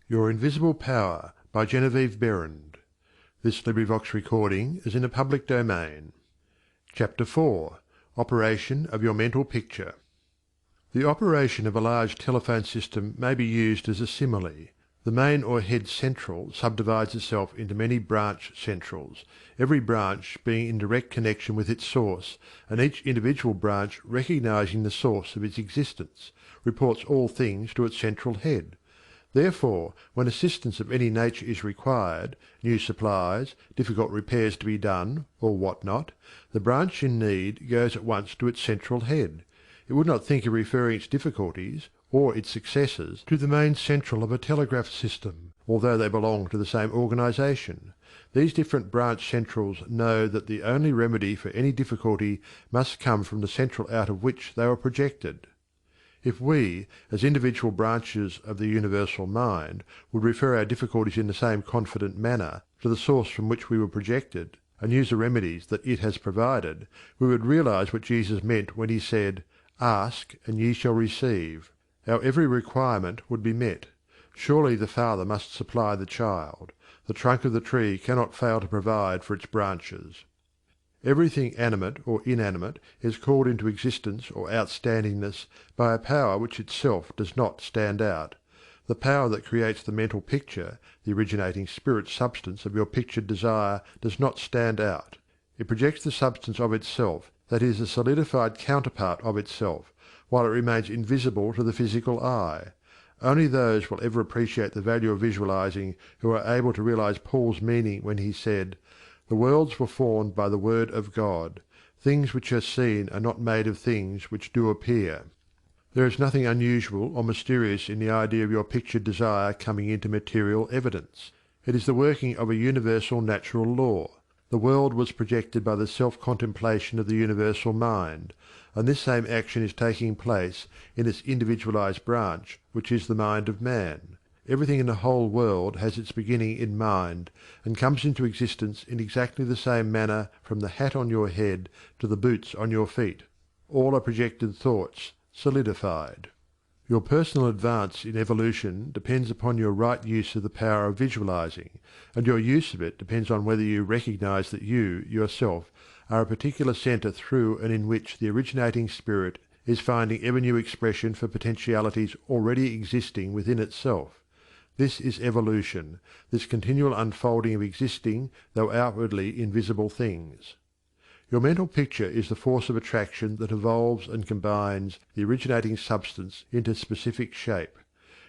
Your Invisible Power by Genevieve Behrend. This LibriVox recording is in a public domain. Chapter 4. Operation of Your Mental Picture. The operation of a large telephone system may be used as a simile. The main or head central subdivides itself into many branch centrals, every branch being in direct connection with its source, and each individual branch recognizing the source of its existence, reports all things to its central head. Therefore, when assistance of any nature is required, new supplies, difficult repairs to be done, or what not, the branch in need goes at once to its central head. It would not think of referring its difficulties, or its successes, to the main central of a telegraph system, although they belong to the same organization. These different branch centrals know that the only remedy for any difficulty must come from the central out of which they were projected. If we, as individual branches of the universal mind, would refer our difficulties in the same confident manner to the source from which we were projected, and use the remedies that it has provided, we would realize what Jesus meant when he said, "Ask, and ye shall receive." Our every requirement would be met. Surely the Father must supply the child. The trunk of the tree cannot fail to provide for its branches. Everything animate or inanimate is called into existence or outstandingness by a power which itself does not stand out. The power that creates the mental picture, the originating spirit substance of your pictured desire, does not stand out. It projects the substance of itself, that is, a solidified counterpart of itself, while it remains invisible to the physical eye. Only those will ever appreciate the value of visualizing who are able to realize Paul's meaning when he said, "The worlds were formed by the word of God. Things which are seen are not made of things which do appear." There is nothing unusual or mysterious in the idea of your pictured desire coming into material evidence. It is the working of a universal natural law. The world was projected by the self-contemplation of the universal mind, and this same action is taking place in its individualized branch, which is the mind of man. Everything in the whole world has its beginning in mind, and comes into existence in exactly the same manner from the hat on your head to the boots on your feet. All are projected thoughts, solidified. Your personal advance in evolution depends upon your right use of the power of visualizing, and your use of it depends on whether you recognize that you, yourself, are a particular center through and in which the originating spirit is finding ever new expression for potentialities already existing within itself. This is evolution, this continual unfolding of existing, though outwardly invisible things. Your mental picture is the force of attraction that evolves and combines the originating substance into specific shape.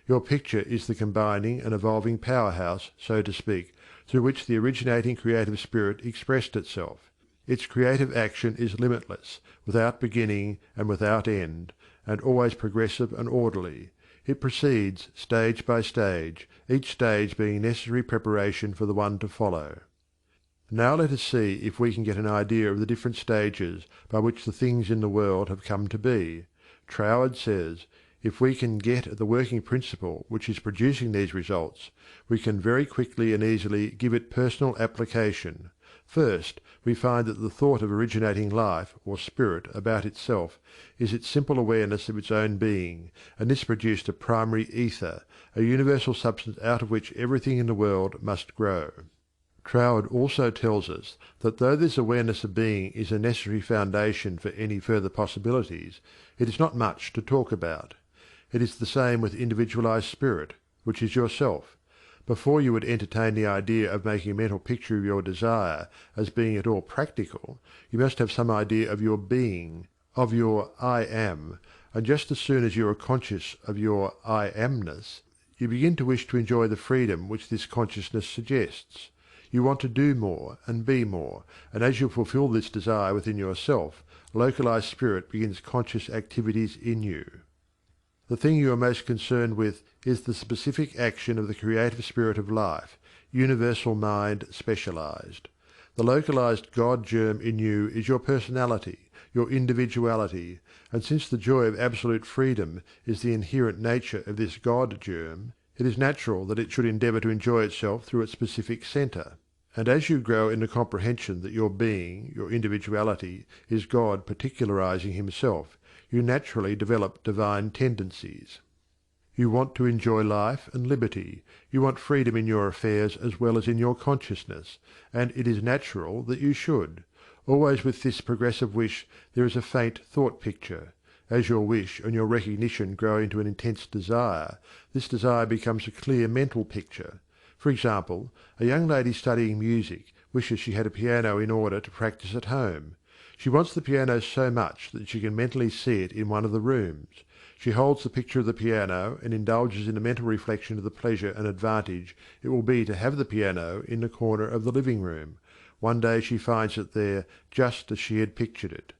Your picture is the combining and evolving powerhouse, so to speak, through which the originating creative spirit expressed itself. Its creative action is limitless, without beginning and without end, and always progressive and orderly. It proceeds stage by stage, each stage being necessary preparation for the one to follow. Now let us see if we can get an idea of the different stages by which the things in the world have come to be. Troward says, "If we can get at the working principle which is producing these results, we can very quickly and easily give it personal application. First, we find that the thought of originating life or spirit about itself is its simple awareness of its own being, and this produced a primary ether, a universal substance out of which everything in the world must grow." Troward also tells us that though this awareness of being is a necessary foundation for any further possibilities, it is not much to talk about. It is the same with individualized spirit, which is yourself. Before you would entertain the idea of making a mental picture of your desire as being at all practical, you must have some idea of your being, of your "I am," and just as soon as you are conscious of your "I amness," you begin to wish to enjoy the freedom which this consciousness suggests. You want to do more and be more, and as you fulfill this desire within yourself, localized spirit begins conscious activities in you. The thing you are most concerned with is the specific action of the creative spirit of life, universal mind specialized. The localized God germ in you is your personality, your individuality, and since the joy of absolute freedom is the inherent nature of this God germ, it is natural that it should endeavor to enjoy itself through its specific center. And as you grow in the comprehension that your being, your individuality, is God particularizing himself, you naturally develop divine tendencies. You want to enjoy life and liberty, you want freedom in your affairs as well as in your consciousness, and it is natural that you should. Always with this progressive wish there is a faint thought picture. As your wish and your recognition grow into an intense desire, this desire becomes a clear mental picture. For example, a young lady studying music wishes she had a piano in order to practice at home. She wants the piano so much that she can mentally see it in one of the rooms. She holds the picture of the piano and indulges in a mental reflection of the pleasure and advantage it will be to have the piano in the corner of the living room. One day she finds it there just as she had pictured it.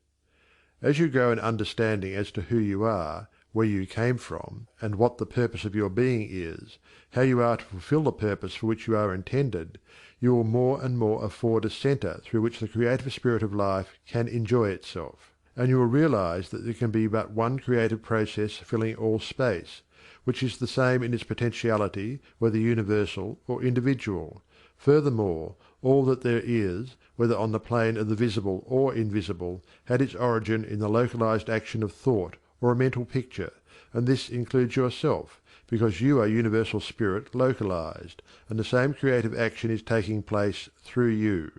As you grow in understanding as to who you are, where you came from, and what the purpose of your being is, how you are to fulfill the purpose for which you are intended, you will more and more afford a centre through which the creative spirit of life can enjoy itself. And you will realize that there can be but one creative process filling all space, which is the same in its potentiality whether universal or individual. Furthermore, all that there is, whether on the plane of the visible or invisible, had its origin in the localized action of thought or a mental picture, and this includes yourself, because you are universal spirit localized, and the same creative action is taking place through you.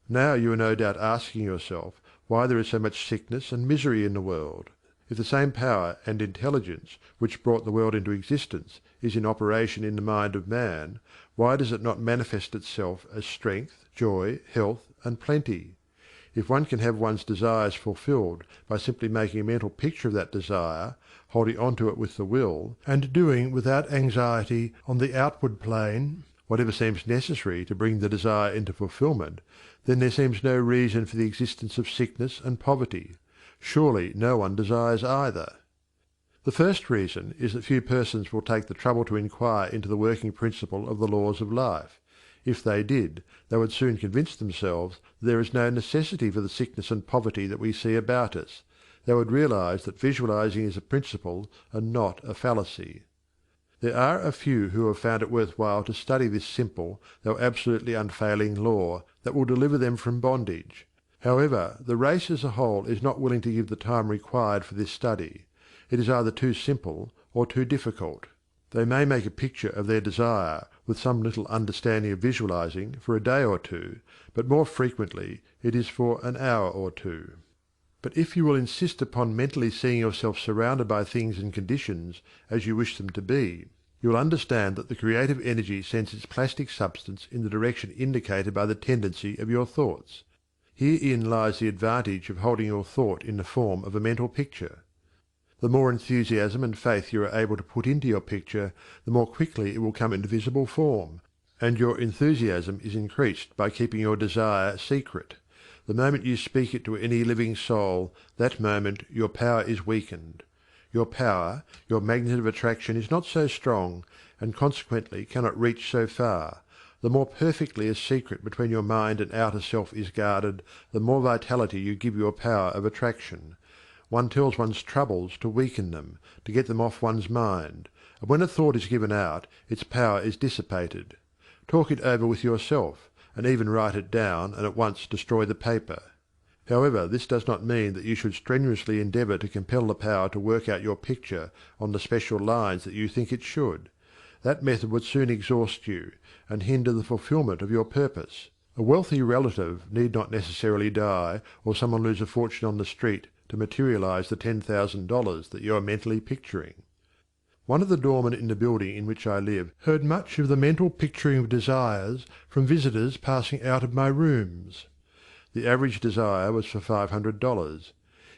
Now you are no doubt asking yourself why there is so much sickness and misery in the world. If the same power and intelligence which brought the world into existence is in operation in the mind of man, why does it not manifest itself as strength, joy, health, and plenty? If one can have one's desires fulfilled by simply making a mental picture of that desire, holding on to it with the will, and doing without anxiety on the outward plane whatever seems necessary to bring the desire into fulfilment, then there seems no reason for the existence of sickness and poverty. Surely no one desires either. The first reason is that few persons will take the trouble to inquire into the working principle of the laws of life. If they did, they would soon convince themselves that there is no necessity for the sickness and poverty that we see about us. They would realize that visualizing is a principle and not a fallacy. There are a few who have found it worth while to study this simple, though absolutely unfailing law that will deliver them from bondage. However, the race as a whole is not willing to give the time required for this study. It is either too simple or too difficult. They may make a picture of their desire, with some little understanding of visualizing, for a day or two, but more frequently it is for an hour or two. But if you will insist upon mentally seeing yourself surrounded by things and conditions as you wish them to be, you will understand that the creative energy sends its plastic substance in the direction indicated by the tendency of your thoughts. Herein lies the advantage of holding your thought in the form of a mental picture. The more enthusiasm and faith you are able to put into your picture, the more quickly it will come into visible form, and your enthusiasm is increased by keeping your desire secret. The moment you speak it to any living soul, that moment your power is weakened. Your power, your magnet of attraction is not so strong, and consequently cannot reach so far. The more perfectly a secret between your mind and outer self is guarded, the more vitality you give your power of attraction. One tells one's troubles to weaken them, to get them off one's mind, and when a thought is given out, its power is dissipated. Talk it over with yourself, and even write it down and at once destroy the paper. However, this does not mean that you should strenuously endeavour to compel the power to work out your picture on the special lines that you think it should. That method would soon exhaust you, and hinder the fulfilment of your purpose. A wealthy relative need not necessarily die, or someone lose a fortune on the street, to materialize the $10,000 that you are mentally picturing. One of the doormen in the building in which I live heard much of the mental picturing of desires from visitors passing out of my rooms. The average desire was for $500.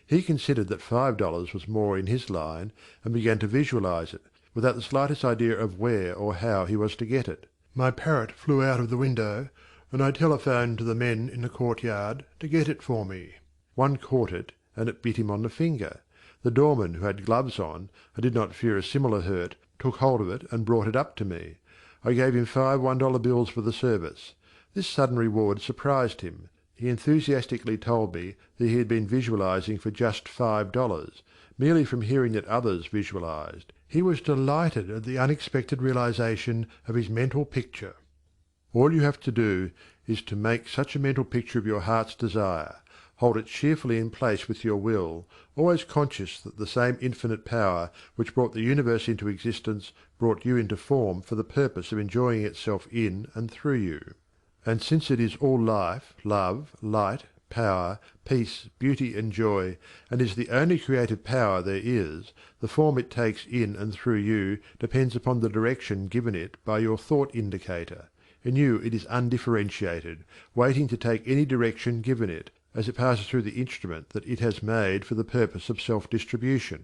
He considered that $5 was more in his line, and began to visualize it, without the slightest idea of where or how he was to get it. My parrot flew out of the window, and I telephoned to the men in the courtyard to get it for me. One caught it, and it bit him on the finger. The doorman, who had gloves on, and did not fear a similar hurt, took hold of it and brought it up to me. I gave him 5 $1 bills for the service. This sudden reward surprised him. He enthusiastically told me that he had been visualizing for just $5, merely from hearing that others visualized. He was delighted at the unexpected realization of his mental picture. All you have to do is to make such a mental picture of your heart's desire, Hold it cheerfully in place with your will, always conscious that the same infinite power which brought the universe into existence brought you into form for the purpose of enjoying itself in and through you. And since it is all life, love, light, power, peace, beauty and joy, and is the only creative power there is, the form it takes in and through you depends upon the direction given it by your thought indicator. In you it is undifferentiated, waiting to take any direction given it, as it passes through the instrument that it has made for the purpose of self-distribution.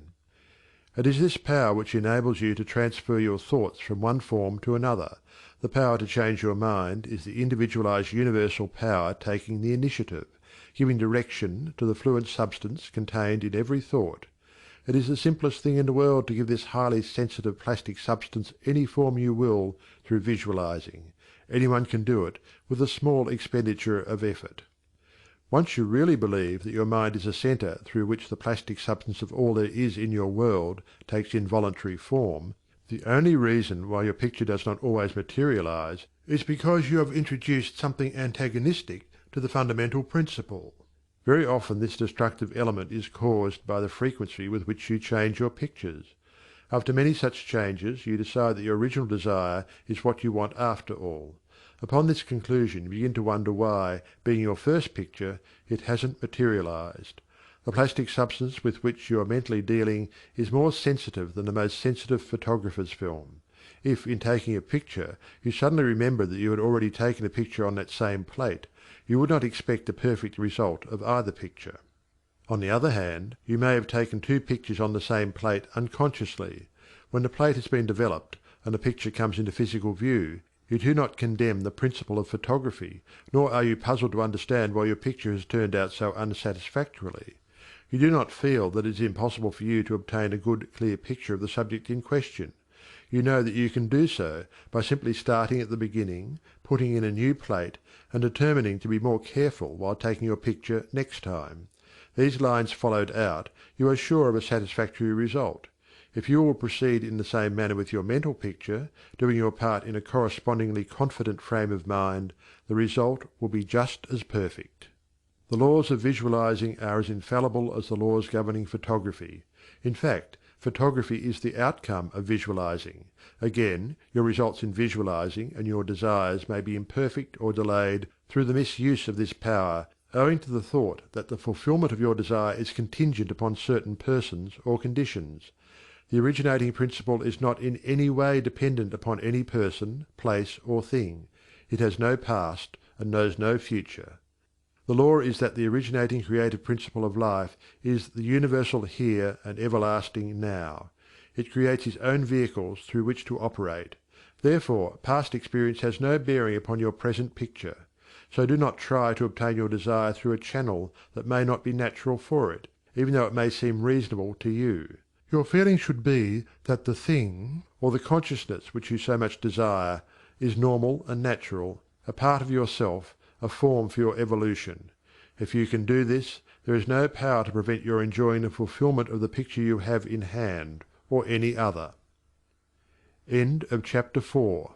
It is this power which enables you to transfer your thoughts from one form to another. The power to change your mind is the individualized universal power taking the initiative, giving direction to the fluent substance contained in every thought. It is the simplest thing in the world to give this highly sensitive plastic substance any form you will through visualizing. Anyone can do it with a small expenditure of effort. Once you really believe that your mind is a center through which the plastic substance of all there is in your world takes involuntary form, the only reason why your picture does not always materialize is because you have introduced something antagonistic to the fundamental principle. Very often this destructive element is caused by the frequency with which you change your pictures. After many such changes you decide that your original desire is what you want after all. Upon this conclusion you begin to wonder why, being your first picture, it hasn't materialized. The plastic substance with which you are mentally dealing is more sensitive than the most sensitive photographer's film. If, in taking a picture, you suddenly remembered that you had already taken a picture on that same plate, you would not expect a perfect result of either picture. On the other hand, you may have taken two pictures on the same plate unconsciously. When the plate has been developed and the picture comes into physical view, you do not condemn the principle of photography, nor are you puzzled to understand why your picture has turned out so unsatisfactorily. You do not feel that it is impossible for you to obtain a good, clear picture of the subject in question. You know that you can do so by simply starting at the beginning, putting in a new plate, and determining to be more careful while taking your picture next time. These lines followed out, you are sure of a satisfactory result. If you will proceed in the same manner with your mental picture, doing your part in a correspondingly confident frame of mind, the result will be just as perfect. The laws of visualizing are as infallible as the laws governing photography. In fact, photography is the outcome of visualizing. Again, your results in visualizing and your desires may be imperfect or delayed through the misuse of this power, owing to the thought that the fulfillment of your desire is contingent upon certain persons or conditions. The originating principle is not in any way dependent upon any person, place, or thing. It has no past and knows no future. The law is that the originating creative principle of life is the universal here and everlasting now. It creates its own vehicles through which to operate. Therefore, past experience has no bearing upon your present picture. So do not try to obtain your desire through a channel that may not be natural for it, even though it may seem reasonable to you. Your feeling should be that the thing, or the consciousness which you so much desire, is normal and natural, a part of yourself, a form for your evolution. If you can do this, there is no power to prevent your enjoying the fulfillment of the picture you have in hand, or any other. End of chapter 4.